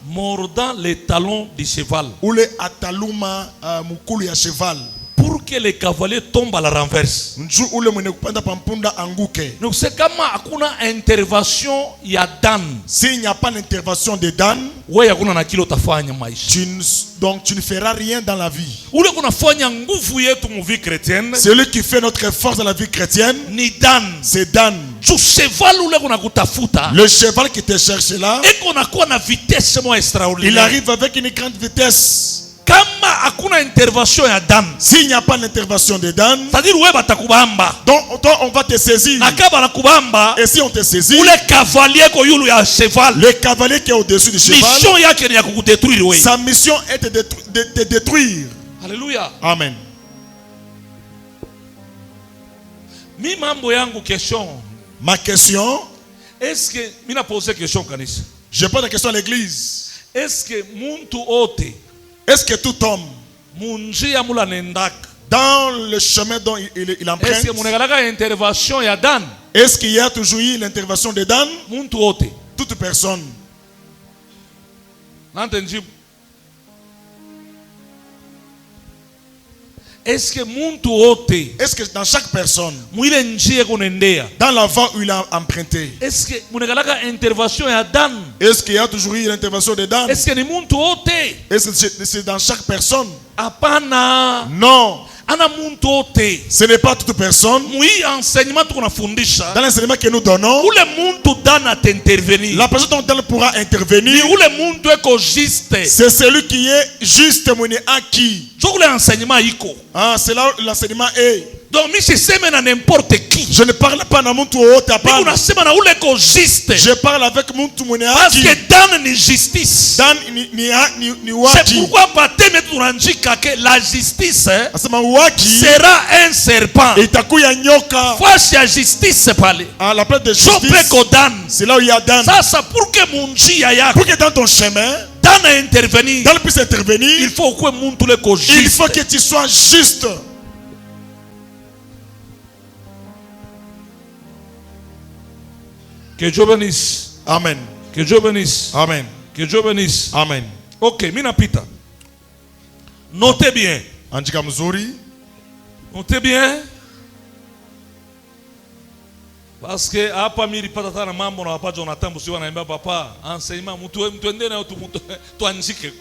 mordant les talons du cheval. Ule ataluma mukulu ya cheval. Pour que le cavalier tombe à la renverse. Donc c'est comme hakuna intervention ya Dan. S'il n'y a pas d'intervention de Dan, wewe hakuna na kile utafanya maisha. Donc tu ne feras rien dans la vie. Ule kunafanya nguvu yetu mu vie chrétienne. Celui qui fait notre force dans la vie chrétienne, ni Dan. C'est Dan. Tu cheval ule kuna kutafuta. Le cheval qui te cherche là, et qu'on a quoi na vitesse mo extraordinaire. Il arrive avec une grande vitesse. Kama hakuna intervention ya Dan, s'il n'y a pas d'intervention de Dan, c'est-à-dire wewe batakubamba. Donc toi on va te saisir. Nakaba la kubamba. Et si on te saisit, le cavalier ko yulu ya cheval. Le cavalier qui est au-dessus du cheval. Mission yake ni ya kukudétruire wewe. Sa mission est de te détruire. Alléluia. Amen. Mi mambo yangu question. Ma question, est-ce que mina poser question kanisa? Je pose la question à l'église. Est-ce que muntu ote, est-ce que tout homme dans le chemin dont il emprunte, est-ce qu'il y a toujours eu l'intervention de Dan? Toute personne. Est-ce que dans chaque personne, dans la voie où il a emprunté, est-ce qu'il y a toujours eu l'intervention de Dan? Est-ce que c'est dans chaque personne? Non. Ce n'est pas toute personne. Dans l'enseignement que nous donnons, la personne dont elle pourra intervenir, c'est celui qui est juste acquis. C'est là où l'enseignement est. Donc, n'importe qui. Je ne parle pas dans mon tour haut. Je parle avec mon tour. Parce que Dan ni justice. Dan ni waki. C'est pourquoi la justice sera un serpent. Face à justice parler. À la place de justice, c'est là où il y a Dan. Ça pour que mon pour que dans ton chemin, Dan a intervenu. Dan puisse intervenir. Il faut que mon tour il faut que tu sois juste. Que Dieu bénisse. Amen. Que Dieu bénisse. Amen. Que Dieu bénisse. Amen. Ok, mina pita. Notez bien. Andika mzuri. Notez bien. Parce que hapa mimi nilipata tana mambo na hapa Jonathan Busiwa naambia papa enseignement mtu ende na tu anjike.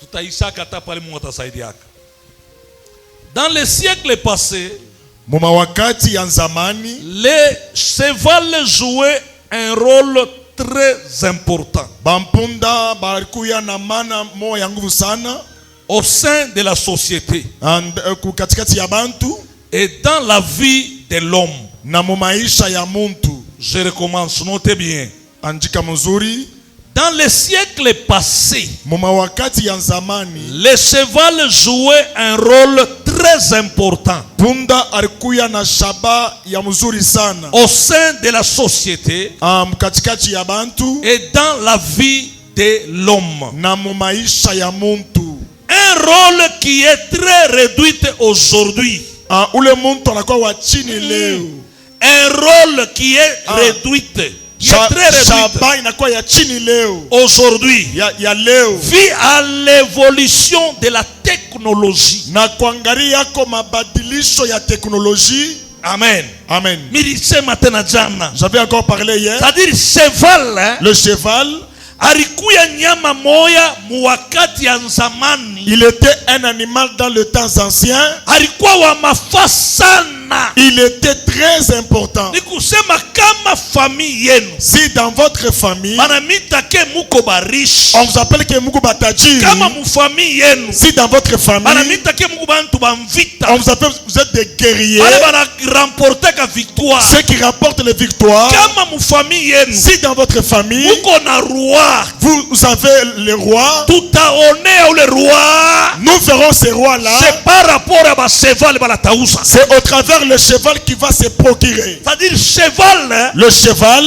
Tutaishaka hata pale Mungu atasaidia. Dans les siècles passés, les chevals jouaient un rôle très important au sein de la société et dans la vie de l'homme. Je recommence, notez bien. Dans les siècles passés, les chevals jouaient un rôle très important au sein de la société et dans la vie de l'homme. Un rôle qui est très réduit aujourd'hui. Un rôle qui est réduit. Aujourd'hui, vit à l'évolution de la technologie. Amen. Amen. J'avais encore parlé hier. C'est-à-dire cheval, hein? Le cheval, il était un animal dans le temps ancien. Il était très important. Si dans votre famille, on vous appelle que Muku Bataji. Si dans votre famille, on vous appelle vous êtes des guerriers. Ceux qui remportent les victoires. Si dans votre famille, vous avez le roi. Nous ferons ces rois-là. C'est par rapport à cheval. C'est au travers le cheval qui va se procurer. C'est-à-dire cheval, le cheval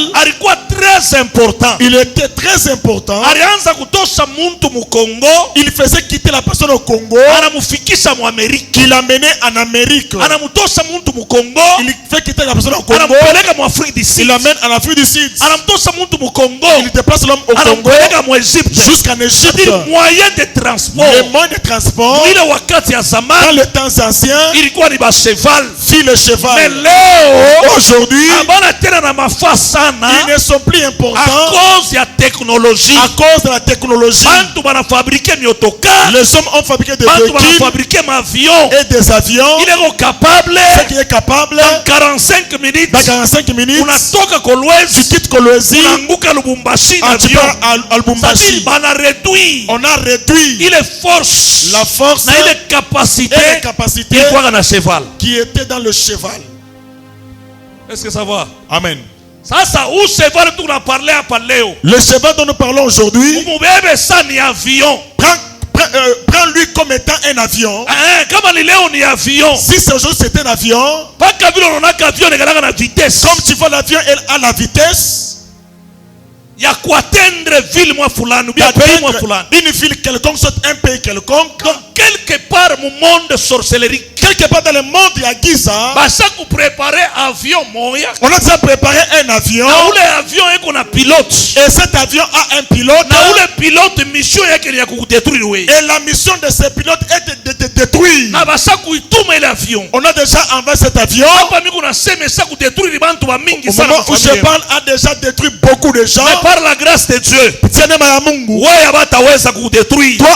très important. Il était très important. Alianza kutosha muntu mu Congo. Il faisait quitter la personne au Congo. Anamufikisha mu Amerika. Il l'amenait en Amérique. Anamutosha muntu mu Congo. Il fait quitter la personne au Congo. Anamupeleka mu Afrique du Sud. Il l'amène en Afrique du Sud. Anamutosha muntu mu Congo. Il déplace l'homme au Congo. Anamupeleka mu Égypte. Jusqu'en Égypte. Moyen de transport. Les moyens de transport. Ile wakati ya zamani. Dans les temps anciens. Ilikuwa ni ba cheval. Fit le cheval. Mais leo aujourd'hui, abana tena na mafaa sana. Ils ne sont plus importants. À cause ya technologie. À cause de la technologie. Bantu bana fabriquer miotoka. Les hommes ont fabriqué des véhicules. véhicules. Fabriquer avions. Et des avions. Il est capable. Ce qui est capable. Dans 45 minutes. Dans 45 minutes. Unatoka Kolwezi. Tu quittes Kolwezi. Unanguka Lubumbashi. Tu pars à Lubumbashi. On a réduit. Il est force. La force. Na ile capacité. Et les capacités. Qui était dans le cheval. Est-ce que ça va? Amen. Sasa où cheval tu n'as parlé à Paléo. Le cheval dont nous parlons aujourd'hui. Umubebe ça ni avion. Prends-lui comme étant un avion. Si c'est aujourd'hui c'est un avion. Comme tu vois l'avion à la vitesse. Il y a quoi atteindre ville moi fulani, une ville quelconque, soit un pays quelconque. Donc quelque part au monde de sorcellerie. Quelque part dans le monde il y a Giza. Préparer avion moya. On a déjà préparé un avion. Avion et qu'on a pilote. Et cet avion a un pilote. Le pilote mission est qu'il y a détruire. Et la mission de ce pilote est de détruire. On a déjà envahi cet avion. Au moment où je parle a déjà détruit beaucoup de gens. Mais par la grâce de Dieu. Toi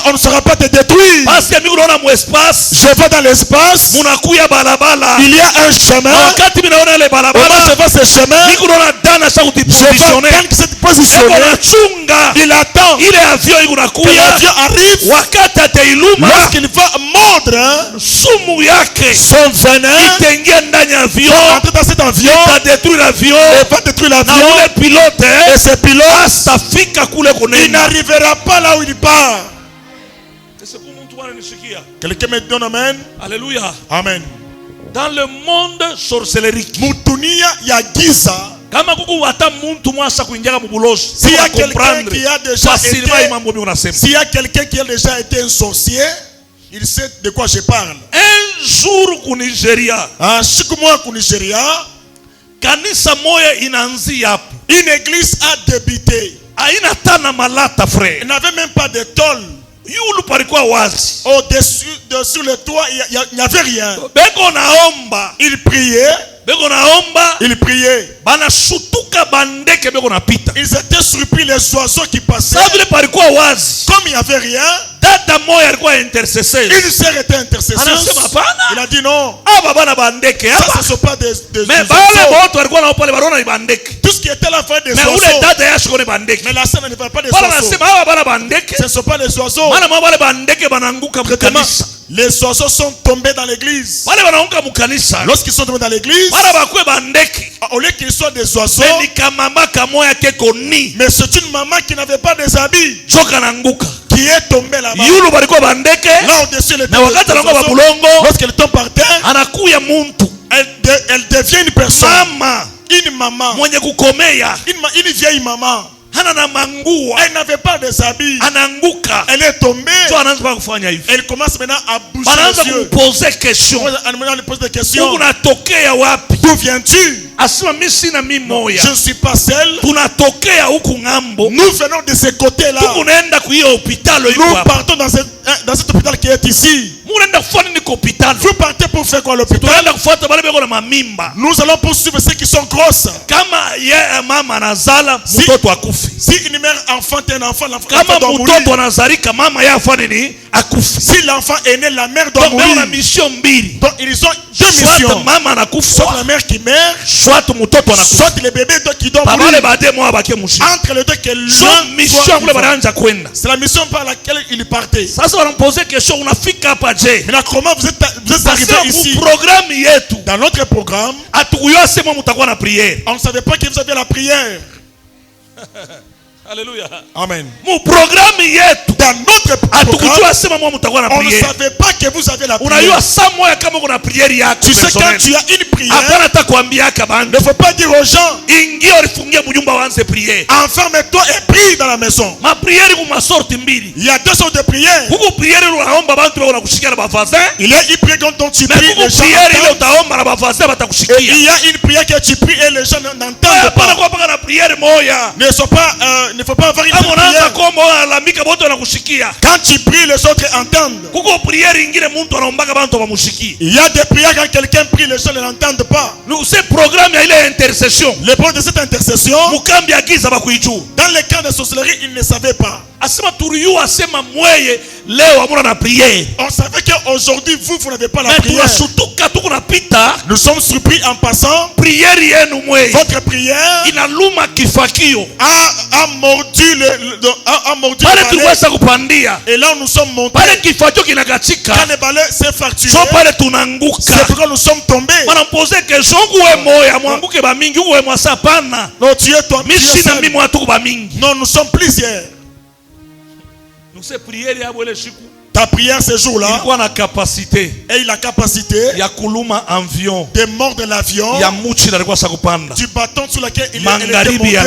on ne saura pas te détruire. Parce que je vais dans l'espace. Il y a un chemin. On va ce chemin. Je vois Dan qui s'est positionné. Il attend que l'avion arrive. Lorsqu'il va mordre son venin, il va entrer dans cet avion. Il va détruire l'avion. Et ce pilote, il n'arrivera pas là où il part. Quelqu'un me donne amen. Alléluia. Amen. Dans le monde sorcellerique, Mutunia ya giza. S'il y a quelqu'un qui a déjà été, s'il y a quelqu'un qui a déjà été un sorcier, il sait de quoi je parle. Un jour au Nigeria, chaque mois au Nigeria, kanisa moya inanzi yapo. Une église a débuté. Aina tana malata frère. Il n'avait même pas de tôle. Au-dessus, sur le toit, il n'y avait rien. Il priait. Il priait. Ils étaient surpris les oiseaux qui passaient. Comme il n'y avait rien, une sœur était intercesseuse. Il a dit non. Ça, ce ne sont pas des oiseaux. Tout ce qui était là, fait des oiseaux. Mais la sœur ne fait pas des oiseaux. Ce ne sont pas des oiseaux. Les oiseaux sont tombés dans l'église. Lorsqu'ils sont tombés dans l'église, au lieu qu'ils soient des oiseaux, mais c'est une maman qui n'avait pas des habits qui est tombée là-bas. Là au-dessus, lorsqu'elle tombe par terre, elle devient une personne. Une maman. Une vieille maman. Elle n'avait pas de habits. Elle est tombée. Elle commence maintenant à bouger les yeux. Poser question. Elle pose des questions. D'où viens-tu? Je ne suis pas seul. Nous venons de ce côté-là. Nous partons dans cet hôpital qui est ici. Vous partez pour faire quoi l'hôpital? Nous allons poursuivre ceux qui sont grosses. Si une mère enfante un enfant, l'enfant doit mourir. Si l'enfant est né, la mère doit mourir. Donc ils ont deux missions. Soit la mère qui meurt, soit le bébé qui doit mourir. Entre les deux, c'est la mission par laquelle il partait. Maintenant, comment vous êtes arrivé ici? Dans notre programme, on ne savait pas que vous aviez la prière. Alléluia. Amen. Mon programme yetu. Dans notre programme, on ne savait pas que vous avez la prière. Tu sais quand tu as une prière, il ne faut pas dire aux gens, enferme-toi et prie dans la maison. Il y a deux sortes de prières. Il y a une prière dont tu pries, les gens entendent. Et il y a une prière que tu pries et les gens n'entendent pas. Il ne faut pas avoir une prière. Quand tu pries, les autres entendent. Il y a des prières quand quelqu'un prie, les gens ne l'entendent pas. Ce programme, il est intercession. Le point de cette intercession, dans le cas de sorcellerie, ils ne savaient pas. On savait qu'aujourd'hui, vous n'avez pas la prière. Nous sommes surpris en passant. Votre prière a mordu le balai. Et là, nous sommes montés. Quand le balai s'est fracturé, c'est pourquoi nous sommes tombés. Non, tu es toi. Non, nous sommes plusieurs. Ta prière ce jour-là, et il a la capacité de mordre l'avion du bâton sur lequel il était monté.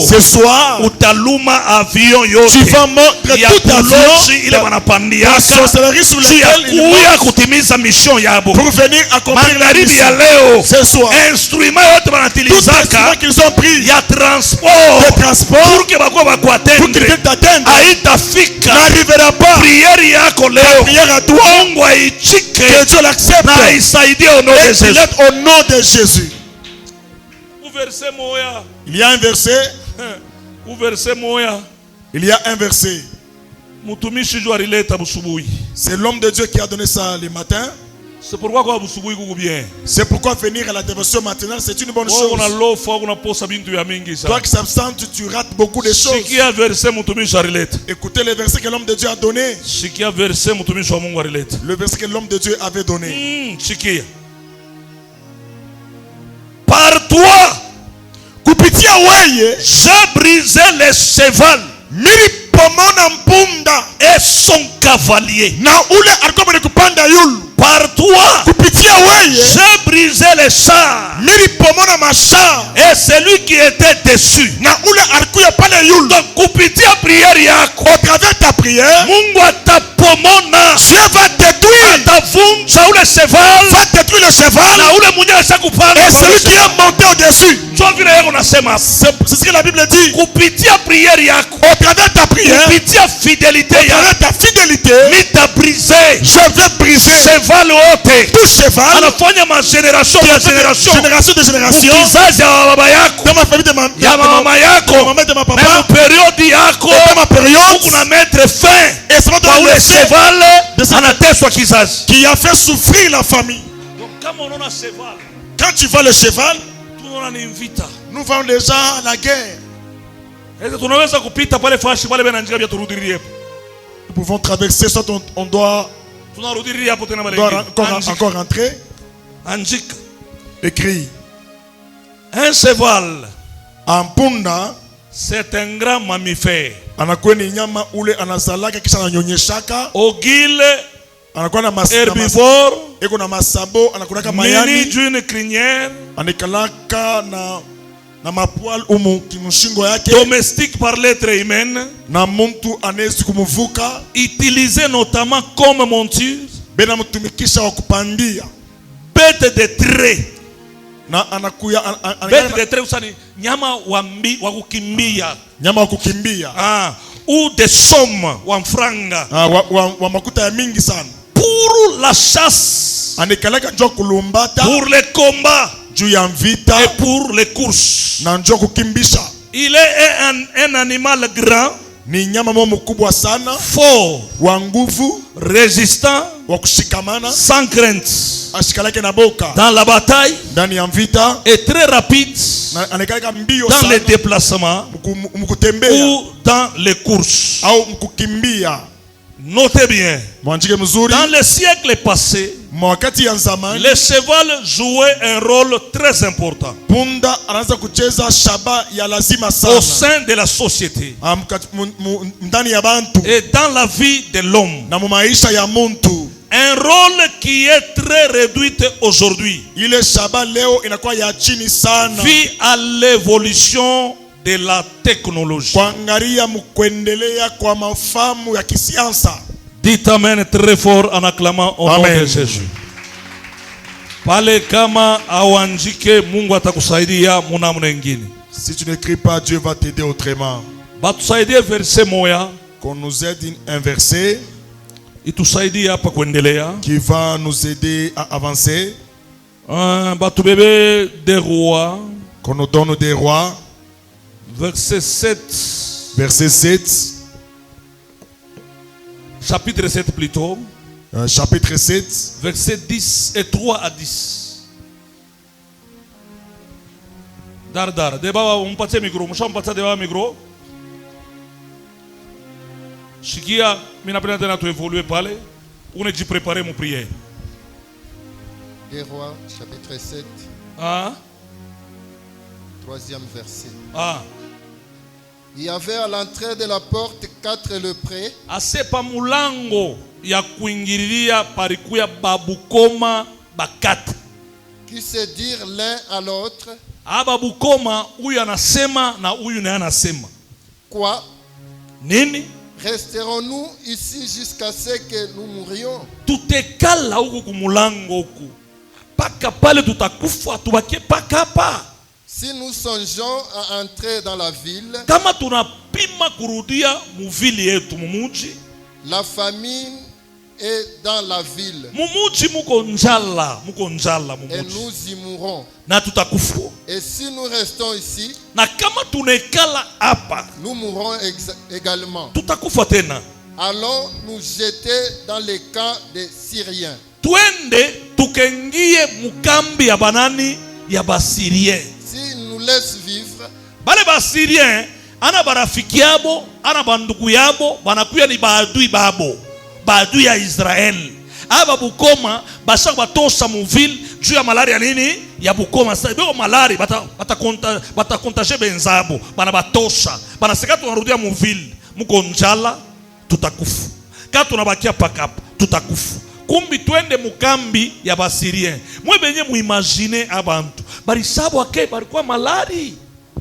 Ce soir, tu vas mordre tout avion, la sorcellerie sur laquelle il monte pour venir accomplir la mission. Ce soir, tout instrument qu'ils ont pris de transport pour qu'ils viennent t'atteindre n'arrivera pas. La prière à toi, que Dieu l'accepte et qu'il aide au nom de Jésus. Il y a un verset. Il y a un verset. C'est l'homme de Dieu qui a donné ça le matin. C'est pourquoi venir à la dévotion matinale, c'est une bonne chose. Toi qui s'absentes, tu rates beaucoup de choses. Écoutez le verset que l'homme de Dieu a donné. Le verset que l'homme de Dieu avait donné. Par toi, j'ai brisé le cheval et son cavalier. Par toi, j'ai brisé les chars et celui qui était dessus. Donc, kupitia prière yako, au travers ta prière, Mungu atapomona, Dieu va détruire, atavunja ule cheval, va détruire le cheval, na ule mwenye ashakupanda, et celui qui est monté au-dessus. C'est ce que la Bible dit. Kupitia prière yako, au travers ta prière, kupitia fidélité yako, au travers ta fidélité, mita brisé, je vais briser cheval wote, tout cheval, anafanya ma génération de génération de génération, kizazi ya baba yako, dans ma famille de mama yako, de ma papa, même période yako, dans ma période, kuna mettre fin et ça va kwa ule cheval anateswa kizazi, qui a fait souffrir la famille. Donc kama unaona cheval, quand tu vois le cheval, tunaona ni vita. Nous voyons déjà la guerre. Nous pouvons traverser, soit on doit encore rentrer. Écrit. Un cheval, Ampunda, c'est un grand mammifère. Ogile, herbivore, mini d'une crinière, domestique par l'être humain, utilisé notamment comme monture, bête de trait. Bête de trait usani nyama wa kukimbia. Ou des sommes wa mfranga. Pour la chasse, pour les combats et pour les courses. Il est un animal grand, fort, résistant, sans crainte dans la bataille et très rapide dans les déplacements ou dans les courses. Notez bien. Dans les siècles passés, le cheval jouait un rôle très important au sein de la société et dans la vie de l'homme. Un rôle qui est très réduit aujourd'hui, vu à l'évolution de la technologie. Dites amen très fort en acclamant au nom de Jésus. Pale kama awanjike, Mungu atakusaidia munamna nyingine. Si tu n'écris pas, Dieu va t'aider autrement. Batusaidie verset moya, qu'on nous aide un verset itusaidia hapa kuendelea, qui va nous aider à avancer. Batubebe des rois, qu'on nous donne des rois. Verset 7. Verset 7. Chapitre 7 plutôt. Chapitre 7. Verset 10 et 3 à 10. Dar. Deba umpatie micro. Mshampatia deba micro. Shikia, mina pena tena tu évoluer pale. On est préparé mon prière. Des rois, chapitre 7. Ah. 3e verset. Ah. Il y avait à l'entrée de la porte 4 lépreux. Asepa mulango ya kuingililia parikuya babukoma bakata. Qui se dirent l'un à l'autre. Babukoma huyu anasema na huyu naye anasema. Quoi? Nini? Resterons-nous ici jusqu'à ce que nous mourions? Tutekala huku kumulango huku. Paka pale tutakufa tubakie paka hapa. Si nous songeons à entrer dans la ville, kama tunapima kurudia muvili yetu mumuji, la famine est dans la ville. Mumuji muko njala mumuji. Et nous y mourrons. Na tutakufa. Et si nous restons ici, na kama tunekala hapa, nous mourrons également. Tutakufa tena. Allons nous jeter dans les camps des Syriens. Twende tukengie mukambi ya banani ya Basirien. S'ils nous laissent vivre, bale Basirien ana barafiki yabo, ana bandugu yabo, banakuya ni baadui babo, baadui ya Israel. Aba Bukoma bashaka batosha mu ville juu ya malaria nini ya Bukoma. Sasa beko malaria bata kontaje benzabo, bana batosha, bana seka tunarudia mu ville, muko njala tutakufa. Kama tunabakia pakapa tutakufa. Kumbi twende mukambi ya Basirien. Mwe benye muimagine abantu barisabo ake barikuwa malari.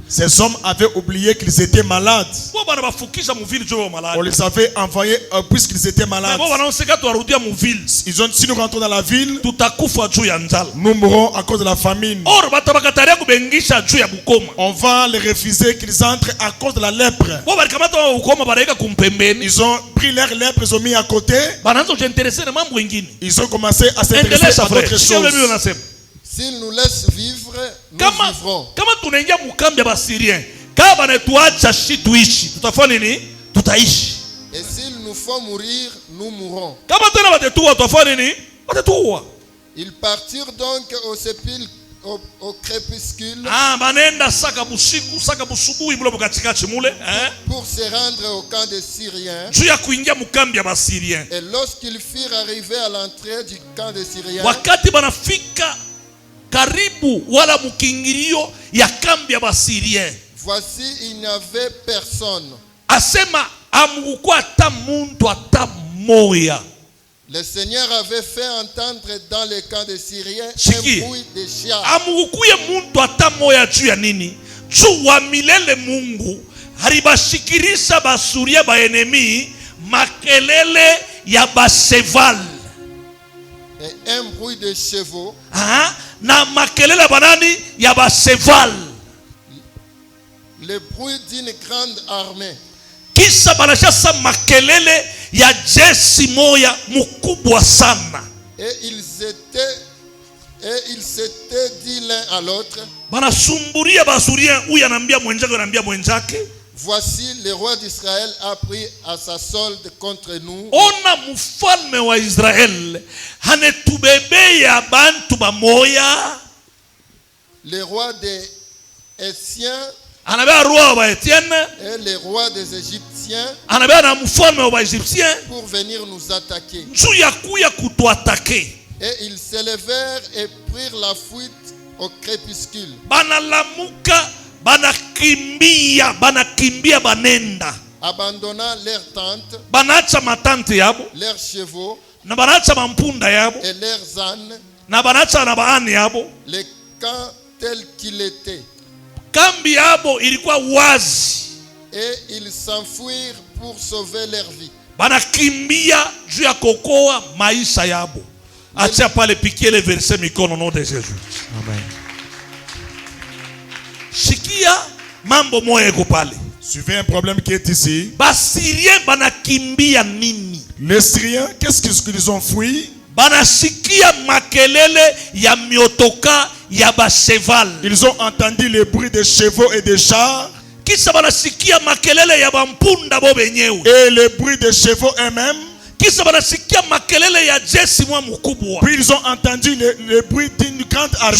Ces hommes avaient oublié qu'ils étaient malades. On les avait envoyés puisqu'ils étaient malades. Ils ont, si nous rentrons dans la ville, nous mourrons à cause de la famine. On va les refuser qu'ils entrent à cause de la lèpre. Ils ont pris leur lèpre, ils ont mis à côté. Ils ont commencé à s'intéresser à d'autres choses. S'ils nous laissent vivre, nous vivrons. Et s'ils nous font mourir, nous mourrons. Ils partirent donc au sépulcre au crépuscule pour se rendre au camp des Syriens. Et lorsqu'ils furent arrivés à l'entrée du camp des Syriens, karibu wala mukingilio ya kambi ya Basirien, voici il n'y avait personne. Asema amukua ata muntu ata moya. Le Seigneur avait fait entendre dans le camp des Syriens un bruit de chars. Amukuye muntu ata moya juu ya nini? Juu wa milele Mungu haribashikirisha basuria ba enemi makelele ya baseval. Et un bruit de chevaux. Na makelele banani ya baseval. Le bruit d'une grande armée. Kisha banashasa makelele ya jeshi moya mukubwa sana. Et ils s'étaient dit l'un à l'autre. Banasumburia basurien huyu anambia mwenzake. Voici le roi d'Israël a pris à sa solde contre nous. Ona mfalme wa Israel hanetubebea bantu bamoya. Le roi des Essiens et les rois des Égyptiens pour venir nous attaquer. Et ils s'élevèrent et prirent la fuite au crépuscule. Abandonnant leurs tentes, leurs chevaux et leurs ânes, les camps tels qu'il était. Et ils s'enfuirent pour sauver leur vie. Acha pale piquer les versets mikono au nom de Jésus. Amen. Sikia mambo moya eko pale. Suivez un problème qui est ici. Basiriens banakimbia nini? Les Syriens, qu'est-ce qu'ils ont fui? Banasikia makelele ya miotoka ya bacheval. Ils ont entendu le bruit des chevaux et des chars. Kisa banasikia makelele ya bampunda bo benyewe. Et le bruit des chevaux eux-mêmes. Puis ils ont entendu le bruit d'une grande armée.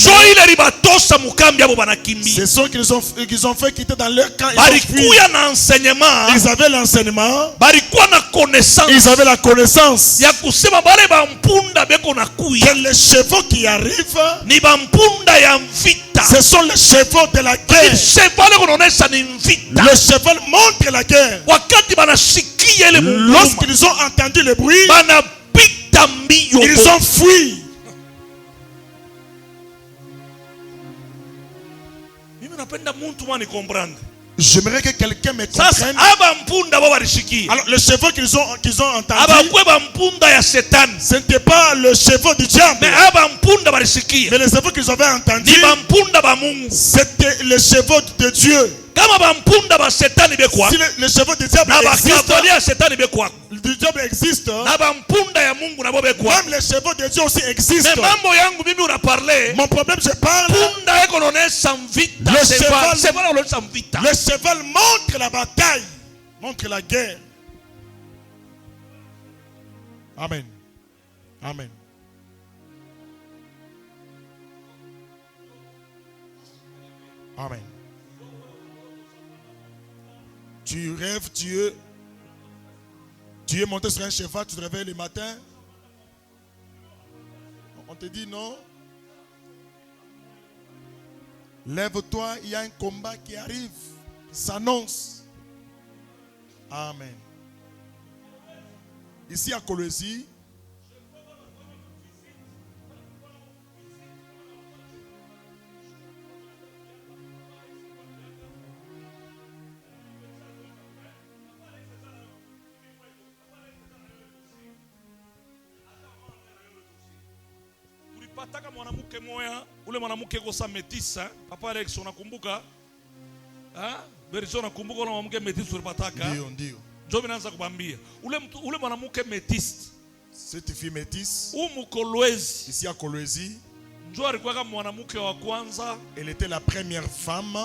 C'est ce qu'ils ont fait quitter dans leur camp. Ils avaient l'enseignement. Ils avaient la connaissance que les chevaux qui arrivent, ce sont les chevaux de la guerre. Le cheval montre la guerre. Lorsqu'ils ont entendu le bruit, ils ont fui. J'aimerais que quelqu'un me comprenne. Alors les chevaux qu'ils ont entendus, ce n'était pas le chevaux du diable, mais les chevaux qu'ils avaient entendus, c'était les chevaux de Dieu. Si les chevaux du diable existent, même les chevaux de Dieu aussi existent. Mon problème, je parle. Le cheval montre la bataille, montre la guerre. Amen. Amen. Amen. Tu rêves, tu es monté sur un cheval, tu te réveilles le matin. On te dit non. Lève-toi, il y a un combat qui arrive, qui s'annonce. Amen. Ici à Colosie, pataka mwanamke moya, ule mwanamke kosa metisa, papa Alex unakumbuka? Version unakumbuka ule mwanamke metisa ulipataka? Ndio. Ndio ninaanza kubambia. Ule mwanamke metisa. Cette fille métisse. Kolwezi. Ici à Colosie. Ndio alikuwa kama mwanamke wa kwanza. Elle était la première femme.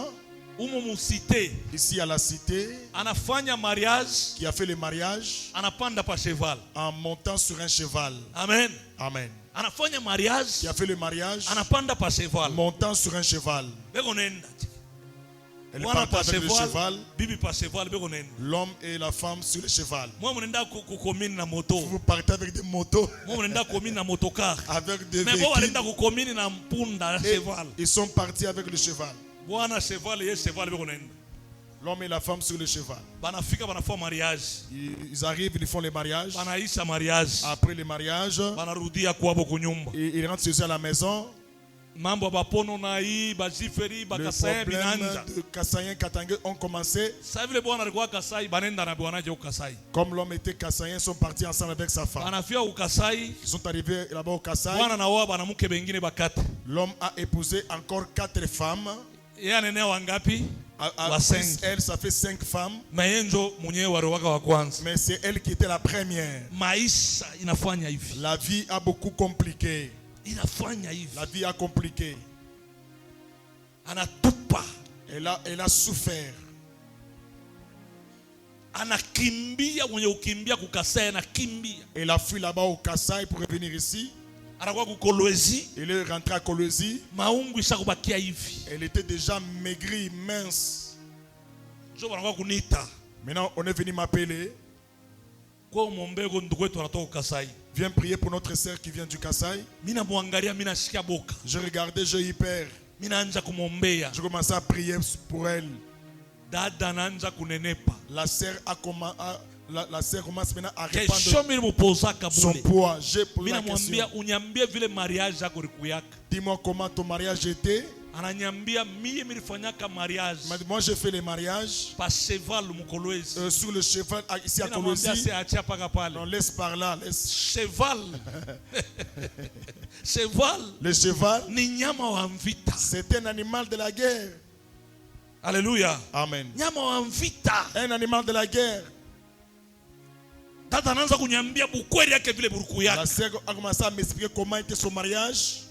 Cité. Ici à la cité. Anafanya mariage. Qui a fait le mariage. Anapanda pa cheval. En montant sur un cheval. Amen. Amen. Anafanya mariage. Qui a fait le mariage. Anapanda pa cheval. Montant sur un cheval. Elle part avec le cheval. Bibi pa cheval. L'homme et la femme sur le cheval. Vous partez avec des motos. Avec des véhicules. Ils sont partis avec le cheval. L'homme et la femme sur le cheval. Ils arrivent, ils font le mariage. Après le mariage, ils rentrent chez eux à la maison. Le problème de Kassaïen Katangé ont commencé. Comme l'homme était Kassaïen, ils sont partis ensemble avec sa femme. Ils sont arrivés là-bas au Kassai. L'homme a épousé encore 4 femmes. Elle, ça fait 5 femmes. Mais c'est elle qui était la première. La vie a beaucoup compliqué. La vie a compliqué. Elle a souffert. Elle a fui là-bas au Kassai pour revenir ici. Elle est rentrée à Colosie. Elle était déjà maigrie, mince. Maintenant, on est venu m'appeler. Viens prier pour notre sœur qui vient du Kasaï. Je regardais, j'ai eu peur. Je commençais à prier pour elle. La sœur commence maintenant à répandre son poids. J'ai posé la question. Dis-moi comment ton mariage était. Moi j'ai fait les mariages sur le cheval ici à Kolwezi. Non, laisse par là, laisse. Cheval. Le cheval, c'est un animal de la guerre. Alléluia. Amen. Un animal de la guerre. La sœur a commencé à m'expliquer comment était son mariage.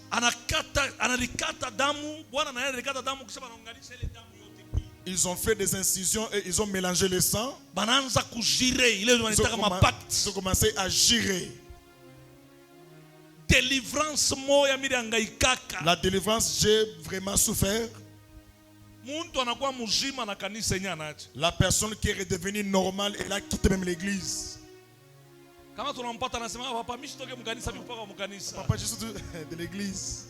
Ils ont fait des incisions et ils ont mélangé le sang. Ils ont commencé à girer. La délivrance, j'ai vraiment souffert. La personne qui est redevenue normale, elle a quitté même l'église. Papa, je suis de l'église.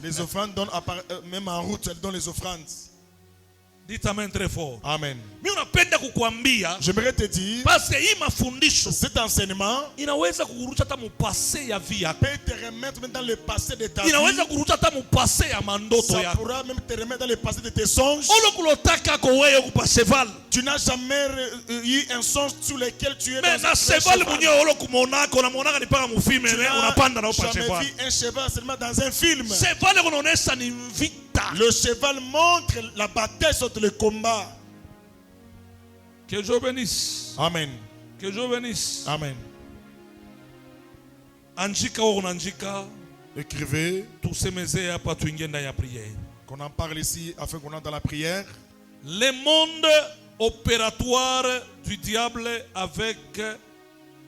Les offrandes donnent, même en route, elles donnent les offrandes. Dites amen très fort. Amen. J'aimerais te dire, parce que cet enseignement peut te remettre dans le passé de ta vie. Ça pourra même te remettre dans le passé de tes songes. Tu n'as jamais eu un songe sur lequel tu es dans un cheval. Tu n'as jamais vu un cheval seulement dans un film. Le cheval montre la bataille sur le combat. Que Dieu bénisse. Amen. Que Dieu bénisse. Amen. Écrivez qu'on en parle ici afin qu'on entre dans la prière. Le monde opératoire du diable avec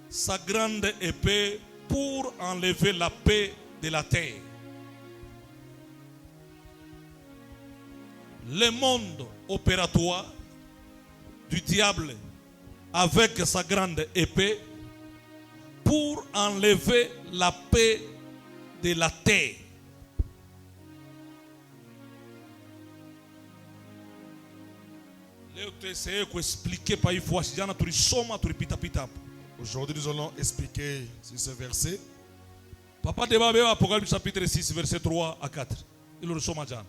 sa grande épée pour enlever la paix de la terre. Le monde opératoire du diable avec sa grande épée pour enlever la paix de la terre. Aujourd'hui, nous allons expliquer sur ce verset. Papa Debabe, Apocalypse chapitre 6, verset 3 à 4. Il le reçoit déjà.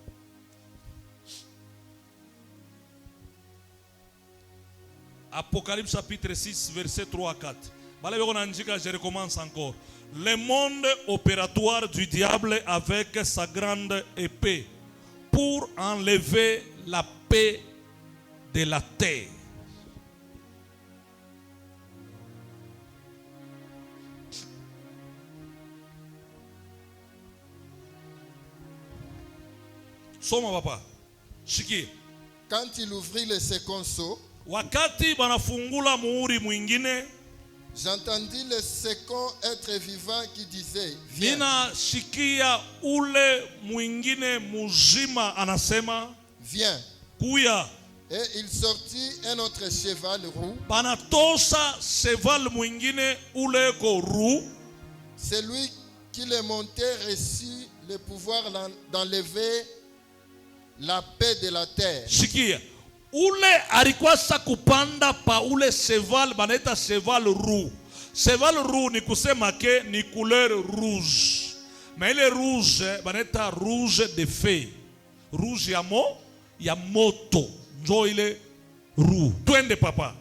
Apocalypse chapitre 6, verset 3 à 4. Je recommence encore. Le monde opératoire du diable avec sa grande épée pour enlever la paix de la terre. Soma papa. Shiki. Quand il ouvrit le second seau, wakati banafungula muhuri mwingine, j'entendis le second être vivant qui disait, viens. Nina shikia ule mwingine muzima anasema, viens. Kuya. Et il sortit un autre cheval roux. Banatosa cheval mwingine ule ko roux. Celui qui le montait reçut le pouvoir d'enlever la paix de la terre. Shikia. Ule alikuwa sakupanda pa ule cheval banaita cheval roux. Cheval roux ni kusema ke ni couleur rouge. Mais ile rouge banaita rouge de feu. Rouge ya moto. Njo ile roux. Twende papa.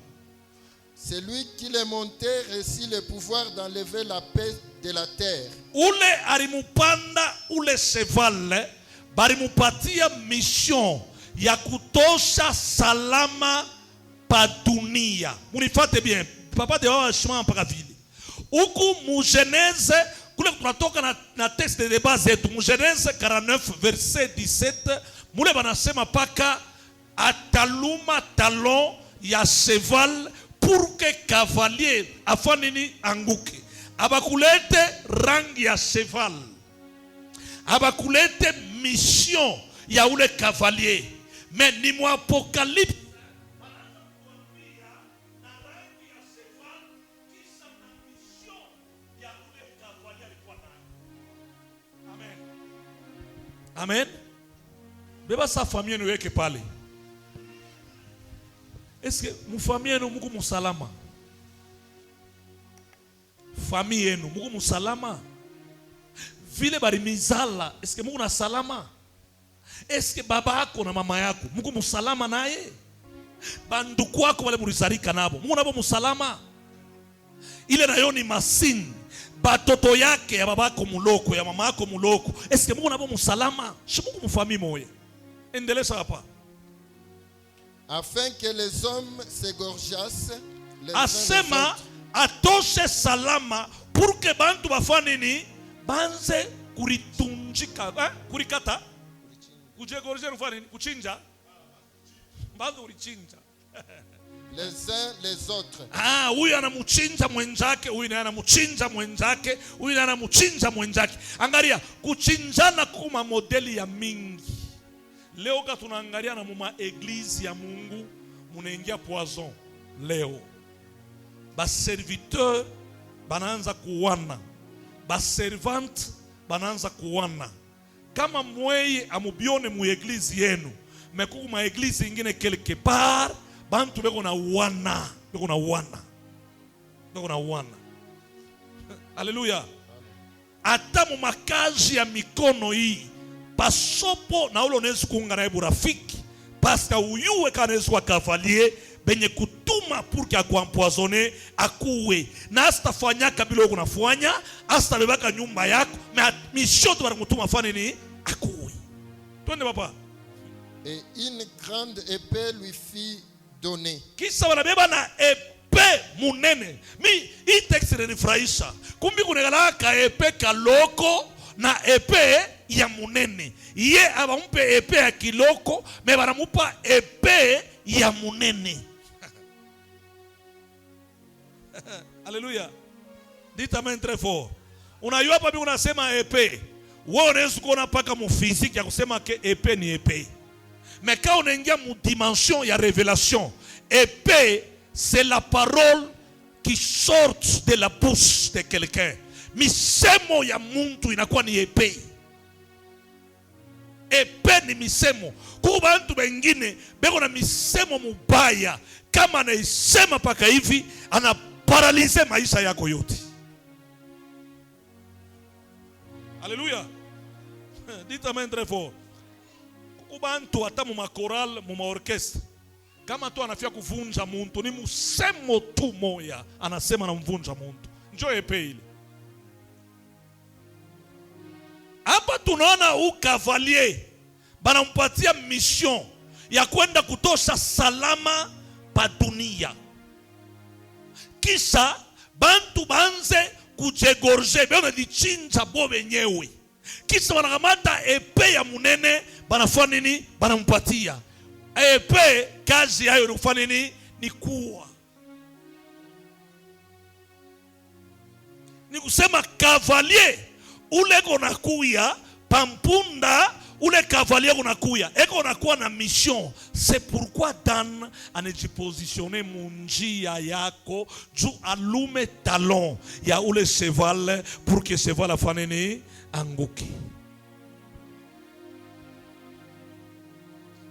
Celui qui le montait reçut le pouvoir d'enlever la paix de la terre. Ule alimupanda ule cheval balimupatia mission ya kutosha salama pa dunia. Munifate bien. Papa de wa shima mpaka vile. Huku mu Genèse kule tunatoka na texte de base yetu. Mu Genèse 49 verset 17 mule banasema paka ataluma talon ya cheval pour que cavalier afanini anguke. Abakulete rangi ya cheval. Abakulete mission ya ule cavalier. Mais ni mu Apocalypse Amen. Beba sa famille yenu weke pale. Est-ce que mu famille yenu muko musalama? Famille yenu muko musalama? Vile bari mizala, est-ce que muko na salama? Est-ce que baba yako na mama yako muko musalama naye? Banduku wako wale murizalika nabo muko nabo musalama? Ile nayo ni masini. Batoto yake ya babako muloko ya mama yako muloko. Est-ce que muko nabo musalama? Si muko mufamille moya. Endeleza hapa. Afin que les hommes s'égorgeassent les asema atoshe salama pour que bantu bafanye nini? Banze kuritunjika, kurikata. Kujegorger ufanye nini? Kuchinja. Banze kurichinja. Les uns les autres. Huyu anamuchinja mwenzake, huyu naye anamuchinja mwenzake, huyu naye anamuchinja mwenzake. Angalia, kuchinjana kuma modeli ya mingi. Leo ka tunaangalia na muma eglise ya Mungu munaingia poison. Leo ba serviteur banaanza kuwana, ba servante banaanza kuwana. Kama mweye amubione mu eglise yenu, mekuku ma eglise ingine quelque part bantu beko na wana, beko na wana, beko na wana. Haleluya. Ata mu makazi ya mikono hii pasopo na ulo nesu kuunga na ebu rafiki paska uyuwe ka nesu wa cavalier benye kutuma purki akuampoisonne akuwe na asta fanyaka bila uko nafanya asta bebaka nyumba yako na mishoto bara kutuma fani ni akuwe. Twende papa. Et une grande épée lui fit donner. Kisa wanabeba na épée munene. Mi hii texte inanifurahisha. Kumbi kunegala ka épée kaloko na épée ya munene. Ye abampe épée ya kiloko, me banamupa épée ya munene. Alléluia. Dites amen très fort. Unajua hapa mimi unasema épée. Wewe unaweza kuona paka mu physique ya kusema ke épée ni épée. Mais quand on est en dimension, il y a révélation. Épée, c'est la parole qui sort de la bouche de quelqu'un. Misemo ya muntu inakuwa ni épée. Épée ni misemo. Kuba bantu bengine beko na misemo mubaya. Kama anaisema paka hivi, anaparalize maisha yako yote. Alléluia. Dites amen très fort. Kubantu hata mu makoral, mu maorkestra. Kama tu anafia kuvunja muntu, ni musemo tu moya anasema na mvunja muntu. Njoo epee ile. Hapa tunaona u cavalier banampatia mission ya kwenda kutosha salama pa dunia. Kisha bantu banze kujegorge, bwana dichinja bo benyewe. Kisha wanakamata epee ya munene, banafanya nini? Banampatia epee, kazi yayo ni kufanya nini? Ni kuwa. Ni kusema cavalier ule kona kuya pampunda, ule cavalier kona kuya eko nakuwa na mission. C'est pourquoi Dan anajipositionner munjia yako juu alume talon ya ule cheval pour que cheval afanye nini? Anguki.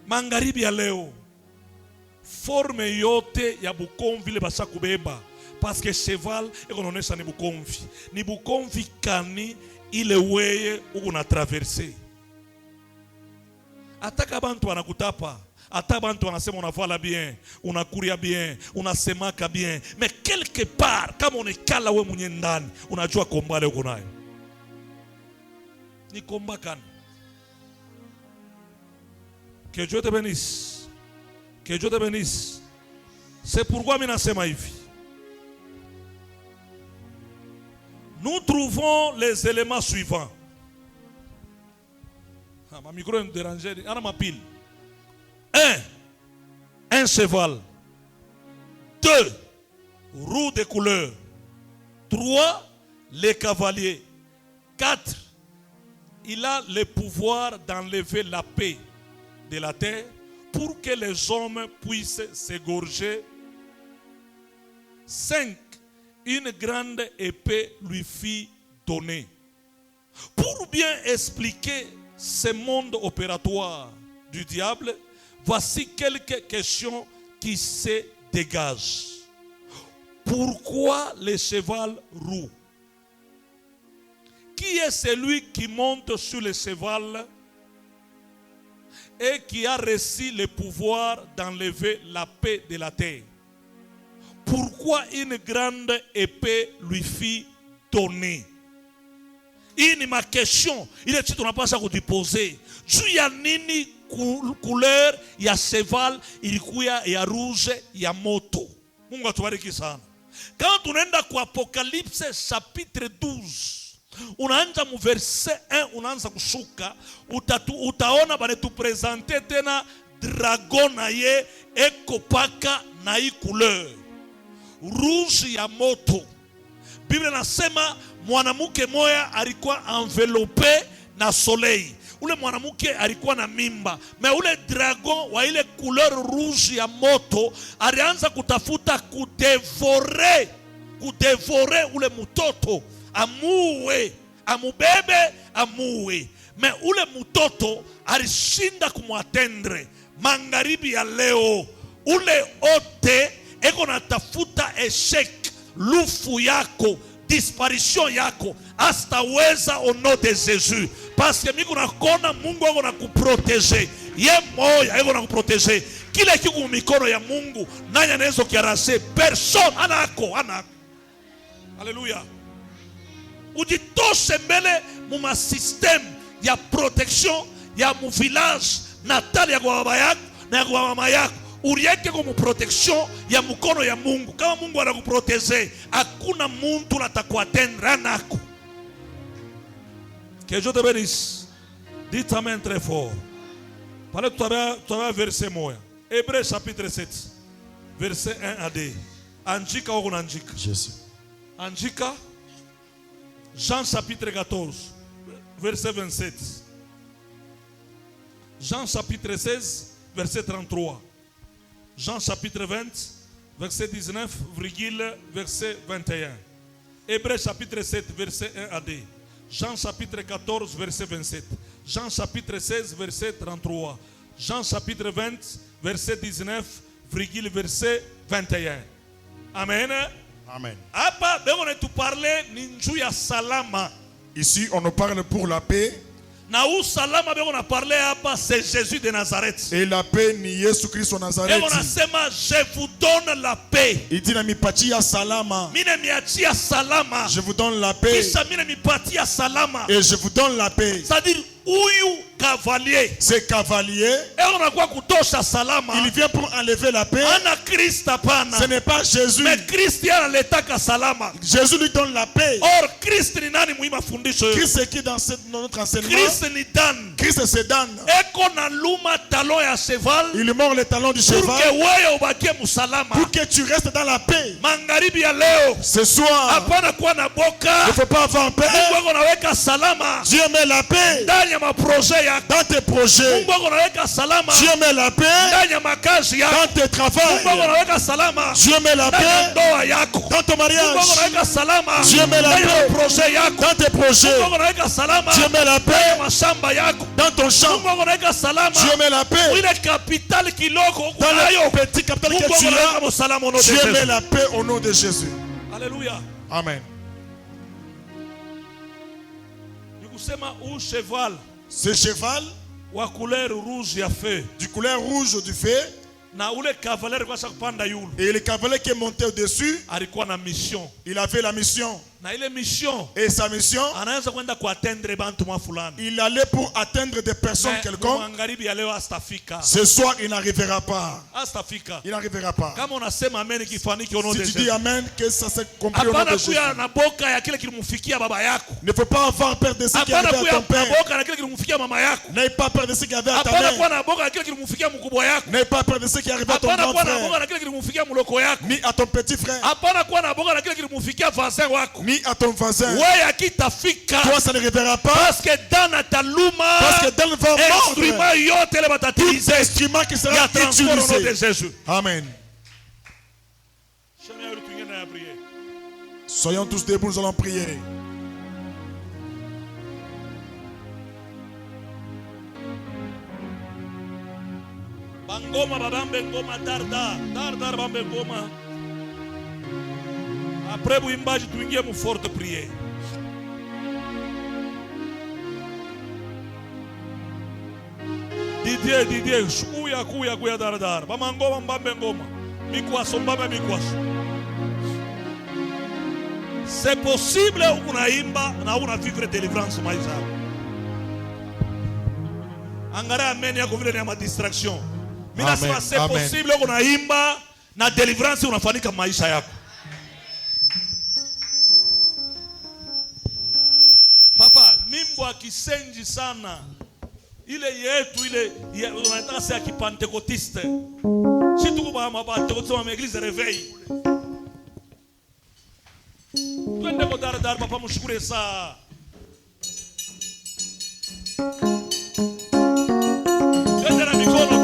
Magharibi ya leo forme yote ya bukomvi le basa kubeba parce que cheval ekononesha ni bukomvi. Ni bukomvi kani ile weye uko na traverser. Ataka bantu wanakutapa, ata bantu wanasema unavala bien, unakuria bien, unasemaka bien, mais quelque part kama unekala we mwenye ndani unajua kombale uko nayo. Ni komba kani. Que Dieu te bénisse. Que Dieu te bénisse. C'est pourquoi mina sema hivi. Nous trouvons les éléments suivants. Ma micro est dérangé. Un cheval. 2 roues de couleur. 3 les cavaliers. 4 il a le pouvoir d'enlever la paix. de la terre pour que les hommes puissent s'égorger. 5. Une grande épée lui fit donner. Pour bien expliquer ce monde opératoire du diable, voici quelques questions qui se dégagent. Pourquoi le cheval roux? Qui est celui qui monte sur le cheval et qui a reçu le pouvoir d'enlever la paix de la terre? Pourquoi une grande épée lui fit donner? Hii ni ma question ile kitu tunapaswa kujipoze. Juu ya nini couleur ya cheval ilikuwa ya rouge ya moto? Mungu atubariki sana. Kama tunaenda kwa Apocalypse chapitre 12, unaanza mu verset 1 unaanza kushuka, utaona bane tu presenter tena dragon na ye eko paka na hii couleur rouge ya moto. Biblia nasema mwanamke moya alikuwa envelope na soleil. Ule mwanamke alikuwa na mimba. Me ule dragon wa ile couleur rouge ya moto alianza kutafuta kudevore ule mtoto, amuwe, amubebe, amuwe. Me ule mtoto alishinda kumwatendre. Magharibi ya leo ule ote eko natafuta échec, lufu yako, disparition yako, astaweza au nom de Jésus. Parce que miko nakona Mungu wako na kuprotege. Ye moya yako na kuprotege. Kile kiko mikono ya Mungu, nani anaweza kiarase? Personne anako. Haleluya. Ujitoshe mbele mu system ya protection ya mu village natal ya kwa baba yako na kwa mama yako. Urieke kwa protection ya mkono ya Mungu. Kama Mungu anakuprotege, hakuna muntu atakuatendre nako. Que Dieu te bénisse. Dites amen très fort. Parlez tout à l'heure verset moya. Hébreux chapitre 7. Verset 1 à 2. Anjika ou Anjika? Jésus. Anjika. Jean chapitre 14. Verset 27. Jean chapitre 16. Verset 33. Jean chapitre 20, verset 19, verset 21. Hébreux chapitre 7, verset 1 à 2. Jean chapitre 14, verset 27. Jean chapitre 16, verset 33. Jean chapitre 20, verset 19, verset 21. Amen. Amen. Apa, on est tout parler ninju ya salama. Ici, on nous parle pour la paix. Na usalama beko na parle hapa, c'est Jésus de Nazareth. Et la paix ni Yesu Kristo Nazareth. Beko nasema je vous donne la paix. Itina mipatia salama. Mine miachia salama. Je vous donne la paix. Kisha mine mipatia salama. Et je vous donne la paix. C'est-à-dire huyu cavalier. Ce cavalier. Il vient pour enlever la paix. Ce n'est pas Jésus. Mais salama. Jésus lui donne la paix. Or Christ ni nani muima fundisho? Christ c'est qui dans notre enseignement? Christ ni Dan. Christ c'est Dan. Eko na luma talon ya cheval. Il mord le talon du cheval. Pour que wewe ubakie musalama. Pour que tu restes dans la paix. Magharibi ya leo. Ce soir. Hapana kuwa na boka. Il ne faut pas avoir peur. Mungu wako naweka salama. Dieu met la paix. Ndani ya maprojet yako. Dans tes projets. Mungu wako naweka salama. Dieu met la paix. Ndani ya makazi yako. Dans tes travaux. Mungu wako naweka salama. Dieu met la paix. Ndani ya ndoa yako. Dans ton mariage. Mungu wako naweka salama. Dieu met la paix. Ndani ya projet yako. Dans tes projets. Mungu wako naweka salama. Dieu met la paix. Ndani ya mashamba yako. Dans ton champ. Mungu wako naweka salama. Dieu met la paix. Ile capital kiloko dans le petit capital que tu as. Dieu met la paix au nom de Jésus. Alléluia. Amen. Ce cheval wa couleur rouge ya feu, du couleur rouge du feu, na ule cavalier kwa kupanda yulu, et le cavalier qui est monté au-dessus, alikuwa na mission. Il avait la mission. Na ile mission, et sa mission, anaanza kwenda kuatendre bantu fulani. Il allait pour atteindre des personnes quelconques. Ce soir, il n'arrivera pas. Il n'arrivera pas. Si tu dis amen, que ça s'est compris au nom de Jésus. Ne faut pas avoir peur de ce qui arrive à ton père. N'aie pas peur de ce qui arrive à ta mère. N'aie pas peur de ce qui arrive à ton grand frère. Ni à ton petit frère. ni à ton voisin. Toi, ça ne révérera pas. Parce que dans tout instrument qui sera utilisé. Amen. Soyons tous debout, nous allons prier. Bangoma babambe ngoma dar bambe ngoma. Après buimbaji tuingie mu forte prière. Didier kuya dar bamangoma mbambe ngoma. Mikwaso mbambe mikwaso. C'est possible unaimba na una vivre délivrance maisha. Angara amen yako vile ni ma distraction. Mina sema c'est possible unaimba na délivrance unafanyika maisha yako. Papa, mimbo akisenji sana. Ile yetu ile unataka sasa kipantekotiste. Si tuko ba mapantekotiste wa église réveil. Twende kwa dar papa mshukuru saa. Twende na mikono.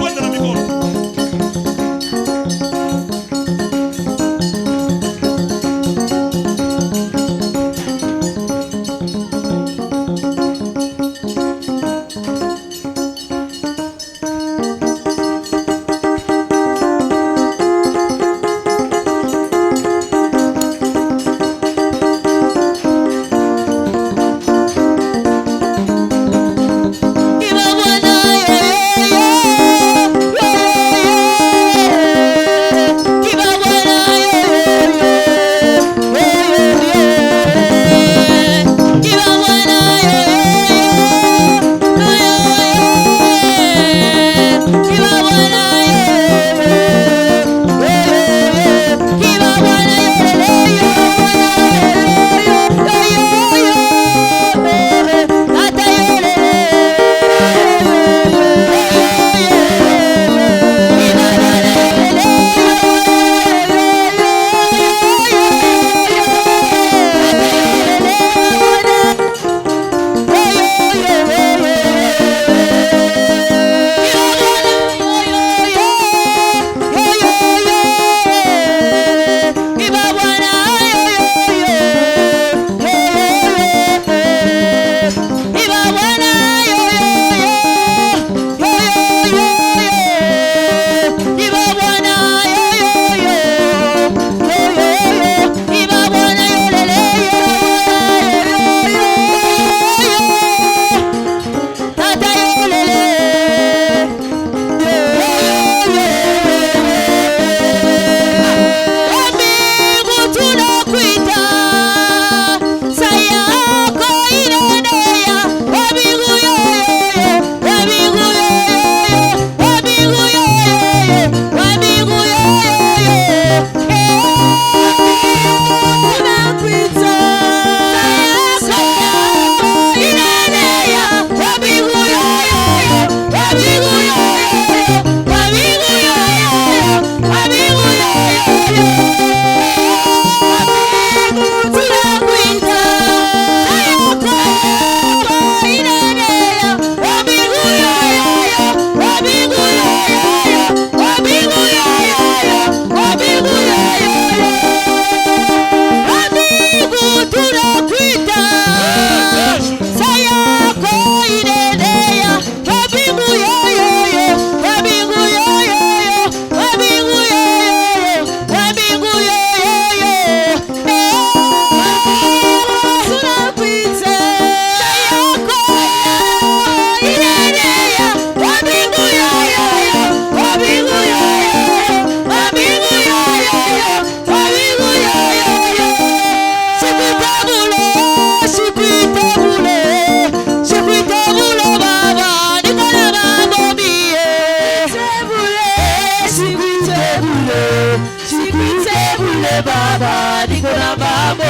Baba, niko na mambo.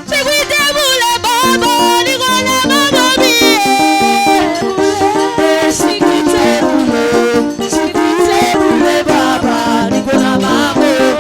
Sikuitebule Baba, niko na mambo mie. Sikuitebule Baba, niko na mambo.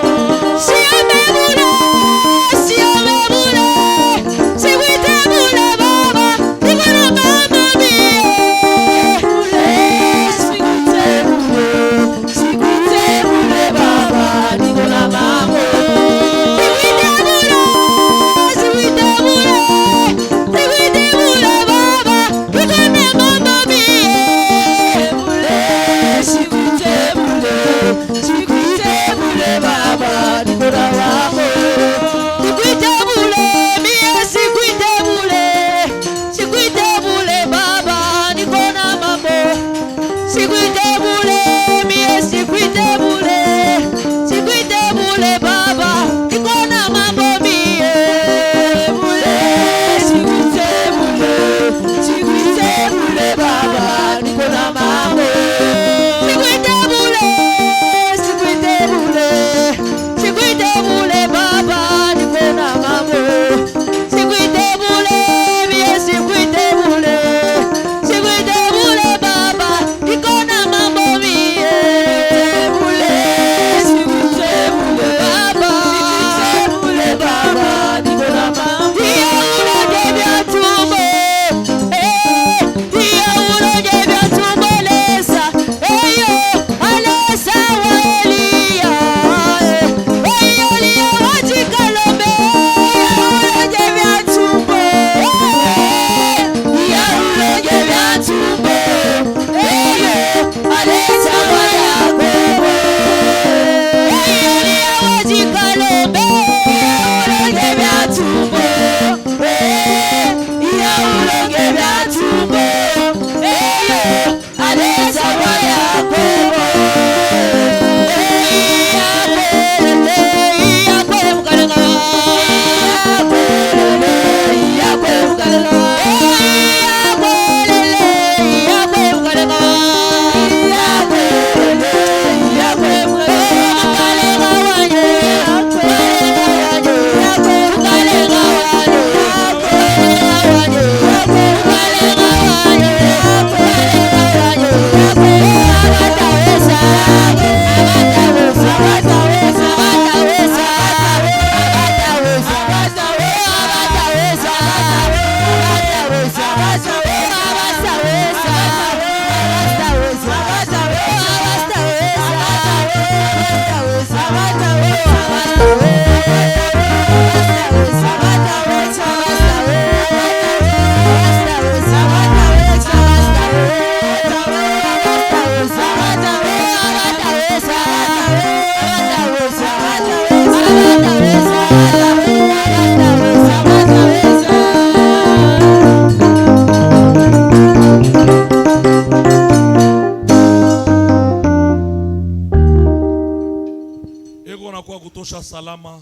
tosha salama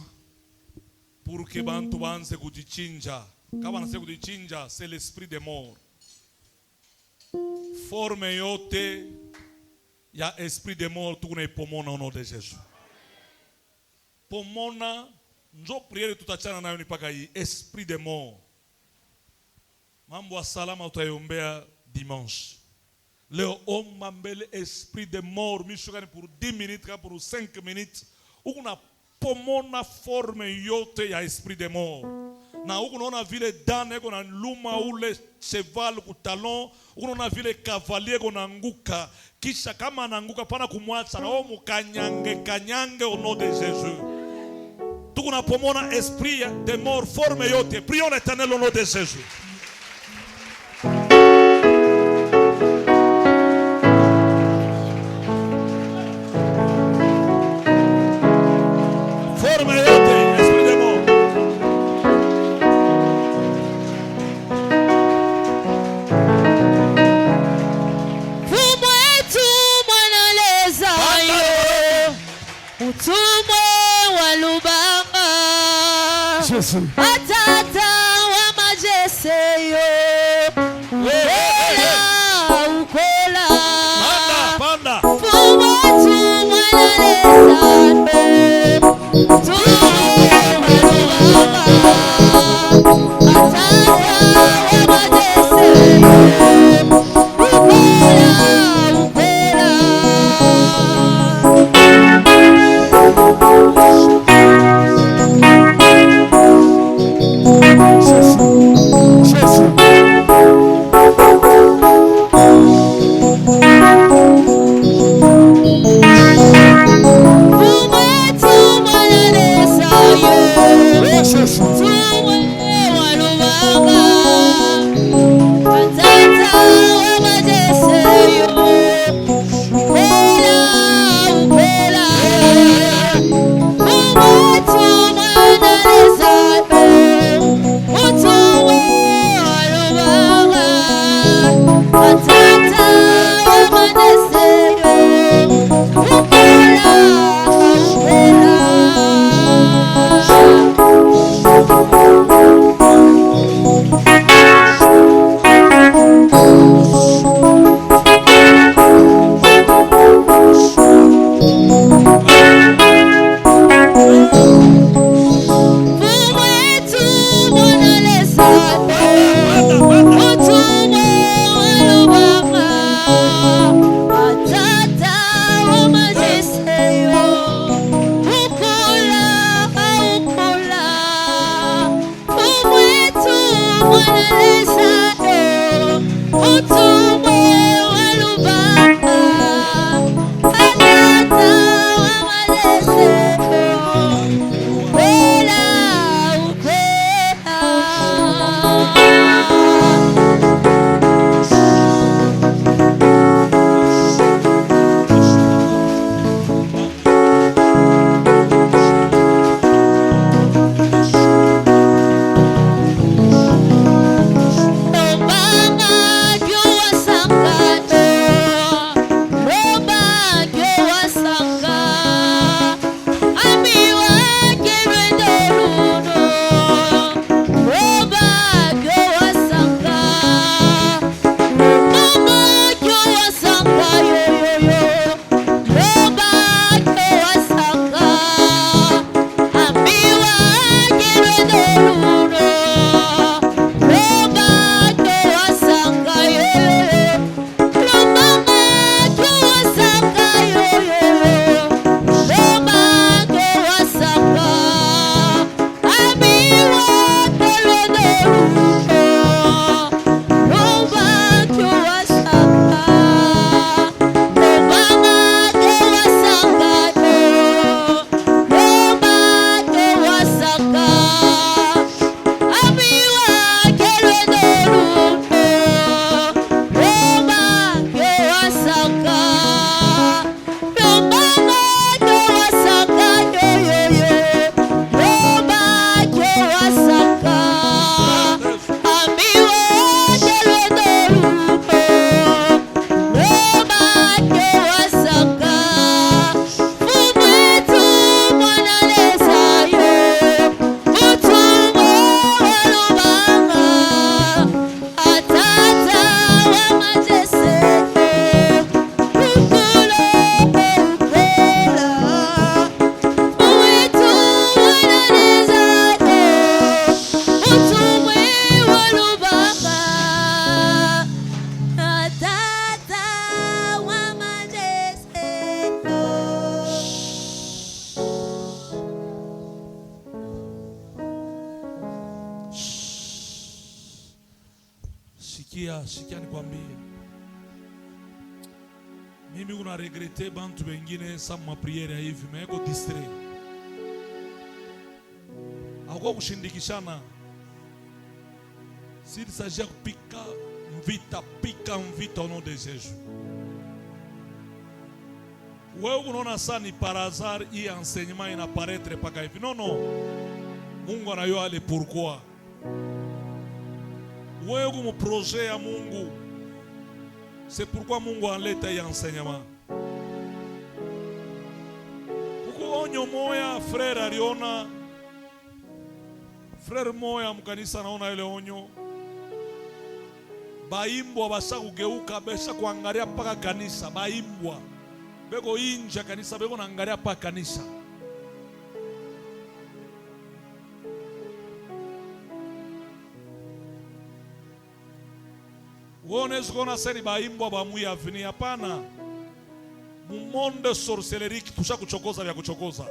pour que bantu banze kujichinja. Kama nase kujichinja, c'est l'esprit de mort. Forme yote ya esprit de mort tunaipomona au nom de Jésus. Pomona njo priere tutachana nayo ni paka hii esprit de mort. Mambo ya salama utayombea dimanche. Leo omba mbele esprit de mort mishukani pour 10 minutes ka pour 5 minutes. Ukuna pomona forme yote ya esprit de mort. Na ukunaona vile dane kona luma ule cheval kutalon, ukunaona vile cavalier kona anguka, kisha kama ananguka pana kumwacha na omu kanyange au nom de Jésus. Tukuna pomona esprit de mort forme yote. Prions l'Éternel au nom de Jésus. Atata wa majeseyo ukola Panda Fumo tumanalesano sikia nikwambie. Mimi una regrete bantu wengine sama priere hivi, meko distrait. Hauko kushindikishana. S'il s'agit de pika mvita au nom de Jésus. Wewe unaona sana ni par hasard hii enseignement inaparaître paka hivi. Non. Mungu anayua le pourquoi. Wewe uko mu projet ya Mungu. C'est pourquoi Mungu analeta hii enseignement. Uko onyo moya frère aliona. Frère moya mkanisa naona ile onyo. Baimbwa basa kugeuka besha kuangalia paka kanisa. Baimbwa beko inje kanisa, beko naangalia paka kanisa. Wone zikona seri baimbwa bamuya avini. Hapana. Mumonde sorcelerique tusha kuchokoza vya kuchokoza.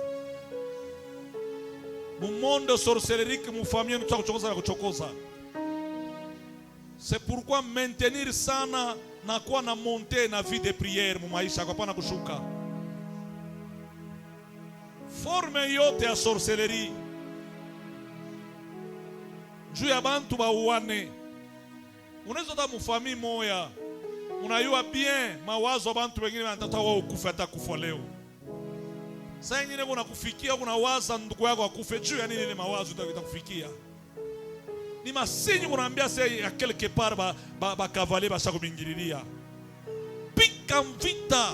Mumonde sorcelerique mufamia tusha kuchokoza vya kuchokoza. C'est pourquoi maintenir sana na kuwa na monter na vie de prière mu maisha kwa pana kushuka. Forme yote ya sorcellerie juu ya bantu bauane. Unaweza ta mufami moya unayua bien mawazo bantu wengine wanataka wao kufa hata kufa leo. Sasa nyingine kuna kufikia kuna waza ndugu yako akufe juu ya nini ile mawazo itakufikia. Ni masinyi kunaambia sasa ya quelque part ba cavalier ba shako bingililia. Pika mvita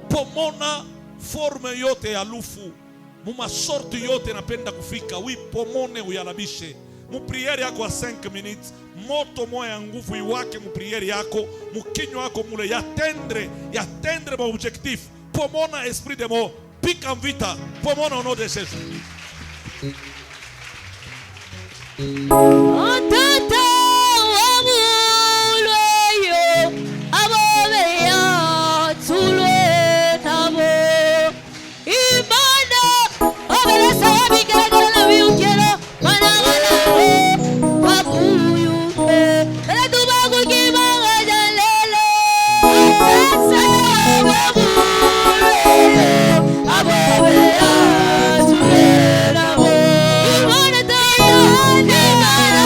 pomona forme yote ya lufu. Muma sorti yote napenda kufika. Oui pomone uyalabishe. Mu priere yako 5 minutes. Moto moya nguvu iwake mu priere yako. Mu kinywa yako mule yatendre ba objectif. Pomona esprit de mot. Pika mvita pomona au nom de Jésus. Otata wamulweyo abobeya tulwe tabo imana obelesa wabigagala na wiukelo manamana bakuyuke ele tubakukibanga jalele otata wamulweyo abobeya tulwe tabo imana taya imana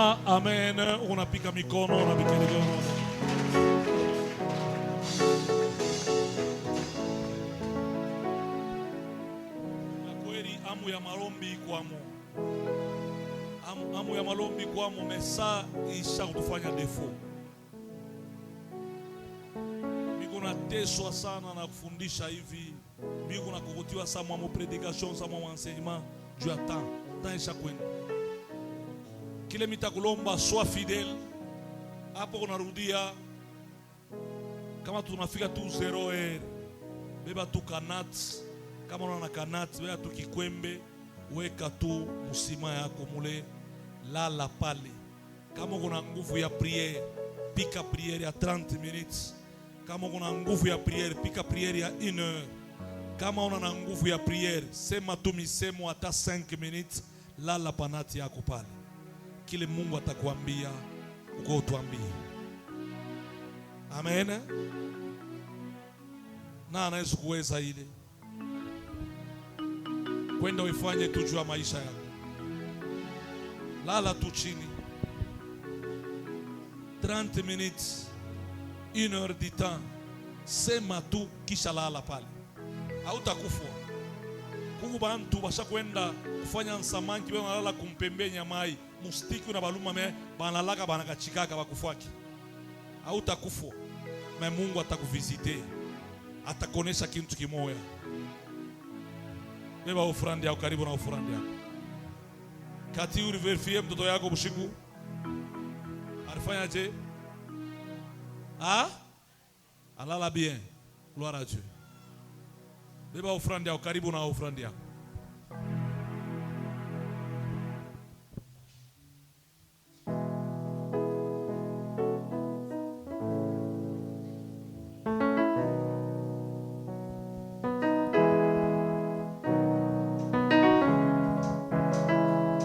sema amen. Unapika mikono, unapika mikono. Na kweli amu ya malombi kwamo. Amu ya malombi kwamo mesa isha kutufanya defo. Miko nateswa sana na kufundisha hivi. Miko nakukutiwa sana mwa prédication, sana mwa enseignement. Juu ya temps isha kwenda. Kile mitakulomba sois fidèle. Hapo unarudia kama tunafika tu 0h. Beba tu kanat. Kama una kanat, beba tu kikwembe, weka tu musima yako mule, lala pale. Kama kuna nguvu ya prière, pika prière ya 30 minutes. Kama kuna nguvu ya prière, pika prière ya 1 heure. Kama una nguvu ya prière, sema tu misemo hata 5 minutes, lala panati yako pale. Kile Mungu atakwambia uko utuambie. Amen. Na anaweza kuweza ile kwenda uifanye tu juu ya maisha yako. Lala tu chini 30 minutes, 1 heure de temps. Sema tu kisha lala pale. Hautakufa. Kuku bantu basha kwenda kufanya nsamanki bwana lala kumpembenya mai. Mustiki na baluma me banalaka banakachikaka bakufaki. Hautakufa. Na Mungu atakuvisite. Atakuonesha kitu kimoja. Beba ofrande yako karibu na ofrande yako. Kati uriverifie mtoto yako bushiku. Alifanya je? Alala bien. Gloire à Dieu. Beba ofrande yako karibu na ofrande yako.